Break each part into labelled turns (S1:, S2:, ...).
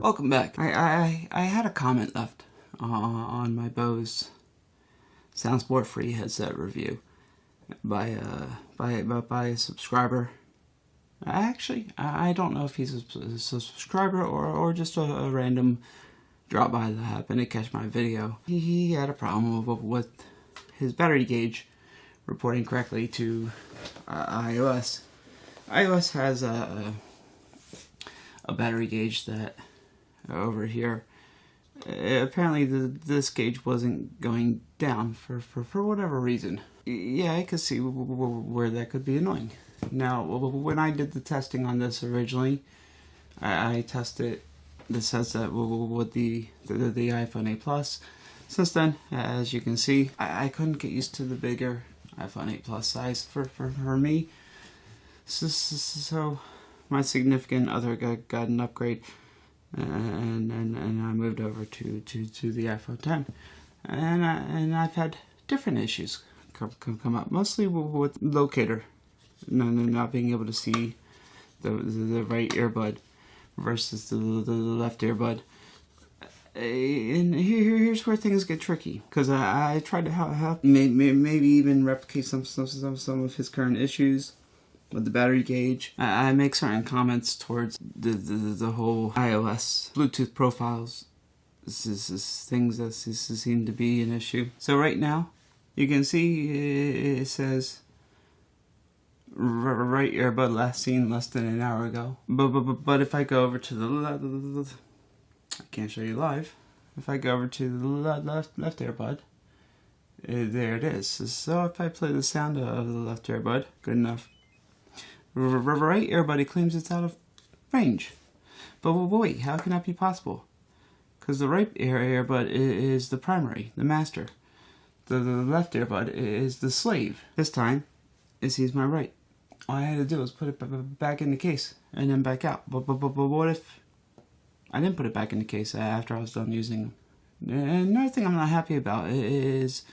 S1: Welcome back. I had a comment left on my Bose SoundSport free headset review by a subscriber. Actually, I don't know if he's a subscriber or just a random drop by that happened to catch my video. He had a problem with his battery gauge reporting correctly to iOS. iOS has a battery gauge that over here apparently this gauge wasn't going down for whatever reason. Yeah, I could see where that could be annoying. Now, when I did the testing on this originally, I tested this headset with the iPhone 8 Plus. Since then, as you can see, I couldn't get used to the bigger iPhone 8 Plus size for me. So my significant other got an upgrade, and I moved over to the iPhone 10, and I've had different issues come up, mostly with locator, not being able to see the right earbud versus the left earbud. And here's where things get tricky, because I tried to help maybe even replicate some of his current issues with the battery gauge. I make certain comments towards the whole iOS Bluetooth profiles. This is things that seem to be an issue. So right now, you can see it says right earbud last seen less than an hour ago. But if I go over to the left, I can't show you live. If I go over to the left earbud, there it is. So if I play the sound of the left earbud, good enough. Right earbud, it claims it's out of range. But wait, how can that be possible? Because the right earbud is the primary, the master. The left earbud is the slave. This time, it sees my right. All I had to do was put it back in the case and then back out. But what if I didn't put it back in the case after I was done using them? And another thing I'm not happy about is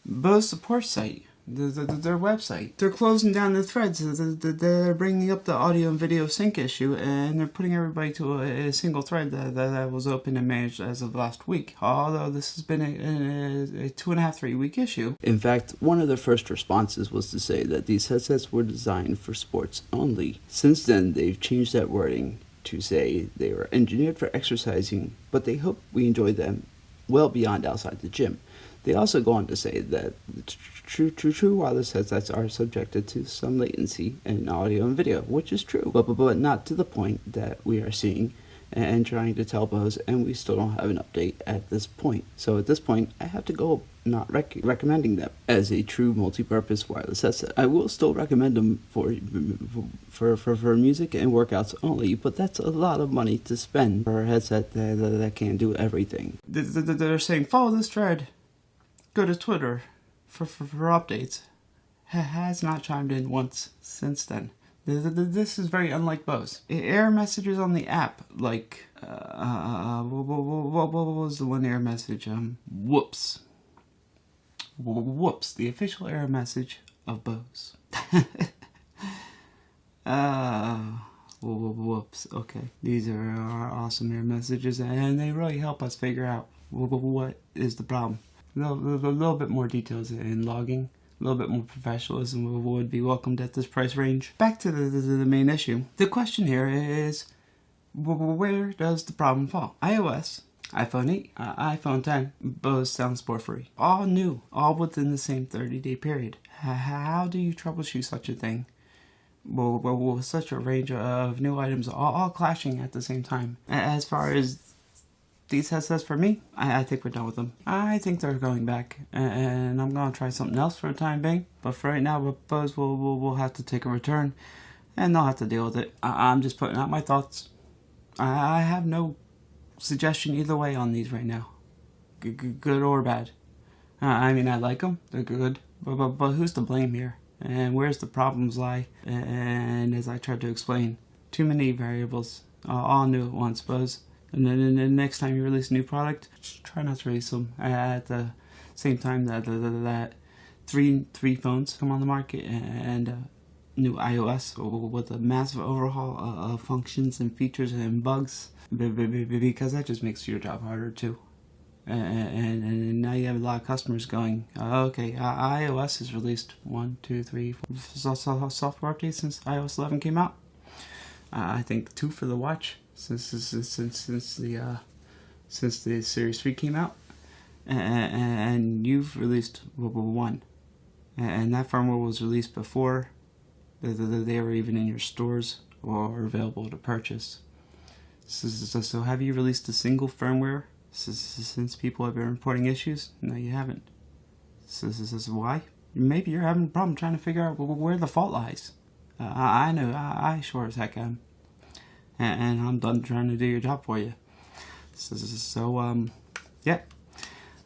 S1: Bose support site. Their website. They're closing down the threads. They're bringing up the audio and video sync issue, and they're putting everybody to a single thread that was open and managed as of last week. Although this has been a 2.5-3 week issue. In fact, one of their first responses was to say that these headsets were designed for sports only. Since then, they've changed that wording to say they were engineered for exercising, but they hope we enjoy them well beyond outside the gym. They also go on to say that true wireless headsets are subjected to some latency in audio and video, which is true, but not to the point that we are seeing and trying to tell Bose, and we still don't have an update at this point. So at this point, I have to go not recommending them as a true multi-purpose wireless headset. I will still recommend them for music and workouts only, but that's a lot of money to spend for a headset that can't do everything. They're saying, follow this thread. Go to Twitter for updates. Has not chimed in once since then. This is very unlike Bose. Error messages on the app, like what was the one error message? Whoops. Whoops. The official error message of Bose. Whoops. Okay. These are our awesome error messages, and they really help us figure out what is the problem. A little bit more details in logging, a little bit more professionalism would be welcomed at this price range. Back to the main issue. The question here is, where does the problem fall? iOS, iPhone 8, iPhone 10, Bose SoundSport free. All new, all within the same 30-day period. How do you troubleshoot such a thing? Well, with such a range of new items all clashing at the same time. As far as these headsets for me, I think we're done with them. I think they're going back, and I'm going to try something else for the time being. But for right now, Bose will have to take a return, and they'll have to deal with it. I'm just putting out my thoughts. I have no suggestion either way on these right now, good or bad. I mean, I like them, they're good, but who's to blame here? And where's the problems lie? And as I tried to explain, too many variables, all new at once, Bose. And then the next time you release a new product, try not to release them at the same time that three phones come on the market, and new iOS with a massive overhaul of functions and features and bugs, because that just makes your job harder too. And now you have a lot of customers going, okay, iOS has released 1, 2, 3, 4 software updates since iOS 11 came out. I think 2 for the watch since the Series 3 came out, and you've released 1, and that firmware was released before they were even in your stores or available to purchase. So have you released a single firmware since people have been reporting issues? No, you haven't. So why? Maybe you're having a problem trying to figure out where the fault lies. I know, I sure as heck am. And I'm done trying to do your job for you. Yeah.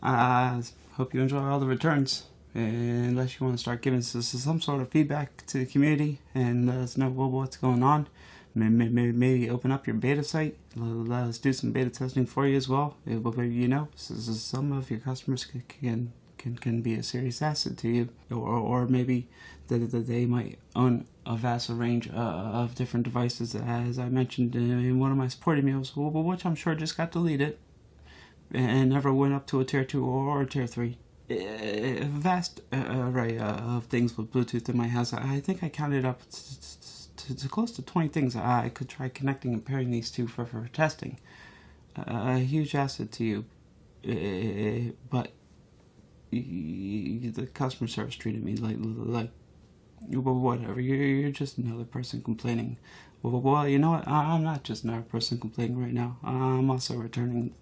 S1: I hope you enjoy all the returns. Unless you want to start giving some sort of feedback to the community and let us know what's going on. Maybe open up your beta site. Let us do some beta testing for you as well. You know, some of your customers can be a serious asset to you, or maybe that they might own a vast range of different devices, as I mentioned in one of my support emails, which I'm sure just got deleted and never went up to a tier 2 or a tier 3. A vast array of things with Bluetooth in my house. I think I counted up to close to 20 things I could try connecting and pairing these two for testing. A huge asset to you, but the customer service treated me like whatever. You're just another person complaining. Well, you know what? I'm not just another person complaining right now. I'm also returning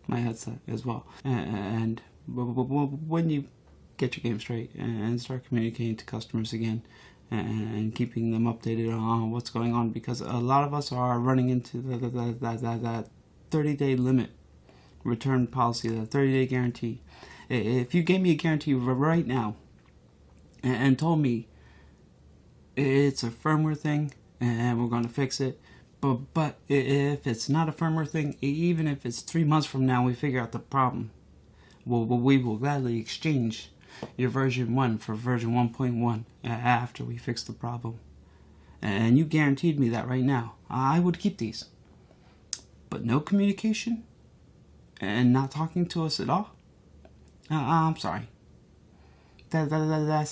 S1: my headset as well. And when you get your game straight and start communicating to customers again and keeping them updated on what's going on, because a lot of us are running into that 30-day limit return policy, that 30-day guarantee. If you gave me a guarantee right now and told me it's a firmware thing and we're going to fix it, but if it's not a firmware thing, even if it's 3 months from now we figure out the problem, well, we will gladly exchange your version 1 for version 1.1 after we fix the problem. And you guaranteed me that right now. I would keep these. But no communication? And not talking to us at all? I'm sorry. That's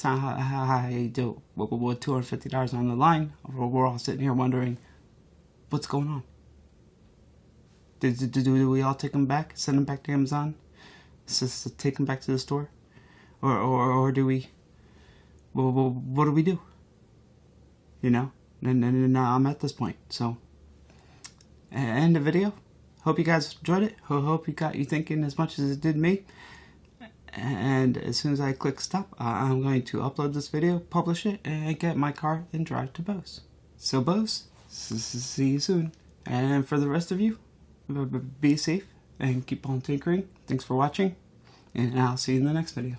S1: not how you do it. With $250 on the line, we're all sitting here wondering, what's going on? Do we all take them back? Send them back to Amazon? Take them back to the store? Or do we... Well, what do we do? You know? And I'm at this point. So, end the video. Hope you guys enjoyed it. Hope it got you thinking as much as it did me. And as soon as I click stop, I'm going to upload this video, publish it, and get my car and drive to Bose. So Bose, see you soon. And for the rest of you, be safe and keep on tinkering. Thanks for watching, and I'll see you in the next video.